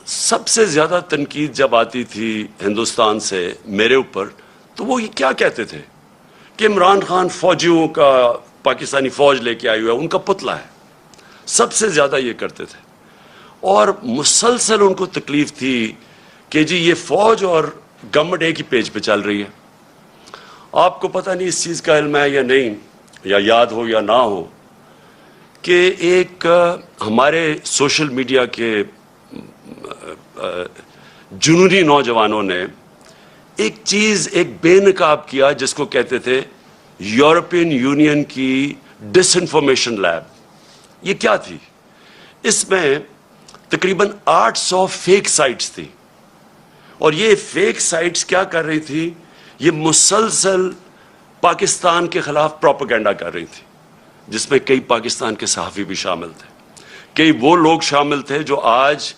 سب سے زیادہ تنقید جب آتی تھی ہندوستان سے میرے اوپر تو وہ یہ کیا کہتے تھے کہ عمران خان فوجیوں کا پاکستانی فوج لے کے آئی ہوا ہے، ان کا پتلا ہے. سب سے زیادہ یہ کرتے تھے اور مسلسل ان کو تکلیف تھی کہ جی یہ فوج اور گورنمنٹ ایک ہی پیج پہ چل رہی ہے. آپ کو پتہ نہیں اس چیز کا علم ہے یا نہیں، یا یاد ہو یا نہ ہو، کہ ایک ہمارے سوشل میڈیا کے جنونی نوجوانوں نے ایک چیز ایک بے نقاب کیا جس کو کہتے تھے یورپین یونین کی ڈس انفارمیشن لیب. یہ کیا تھی؟ اس میں تقریباً 800 فیک سائٹس تھی اور یہ فیک سائٹس کیا کر رہی تھی؟ یہ مسلسل پاکستان کے خلاف پروپیگنڈا کر رہی تھی، جس میں کئی پاکستان کے صحافی بھی شامل تھے، کئی وہ لوگ شامل تھے جو آج